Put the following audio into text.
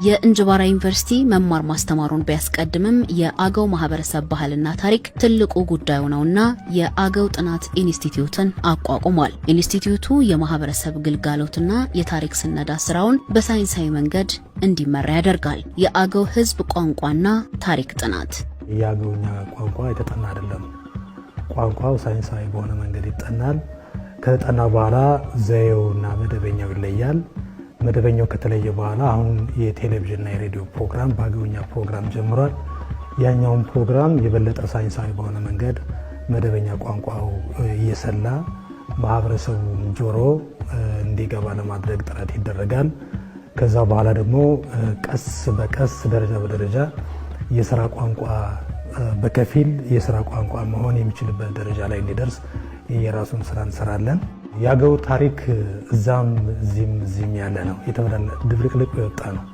የእንጅባራ ዩኒቨርሲቲ መማር ማስተማሩን ቢያስቀድምም የአገው ማህበረሰብ ባህልና ታሪክ ትልቁ ጉዳዩ ነውና የአገው ጥናት ኢንስቲትዩትን አቋቁሟል። ኢንስቲትዩቱ የማህበረሰብ ግልጋሎትና የታሪክ ስነዳ ስራውን በሳይንሳዊ መንገድ እንዲመራ ያደርጋል። የአገው ህዝብ ቋንቋና ታሪክ ጥናት የአገውኛ ቋንቋ የተጠና አይደለም። ቋንቋው ሳይንሳዊ በሆነ መንገድ ይጠናል። ከተጠና በኋላ ዘዬውና መደበኛው ይለያል። መደበኛው ከተለየ በኋላ አሁን የቴሌቪዥንና የሬዲዮ ፕሮግራም በአገውኛ ፕሮግራም ጀምሯል። ያኛውን ፕሮግራም የበለጠ ሳይንሳዊ በሆነ መንገድ መደበኛ ቋንቋው እየሰላ ማህበረሰቡ ጆሮ እንዲገባ ለማድረግ ጥረት ይደረጋል። ከዛ በኋላ ደግሞ ቀስ በቀስ ደረጃ በደረጃ የሥራ ቋንቋ በከፊል የሥራ ቋንቋ መሆን የሚችልበት ደረጃ ላይ እንዲደርስ የራሱን ስራ እንሰራለን። የአገው ታሪክ እዛም እዚህም ያለ ነው። የተበላለ ድብልቅልቅ የወጣ ነው።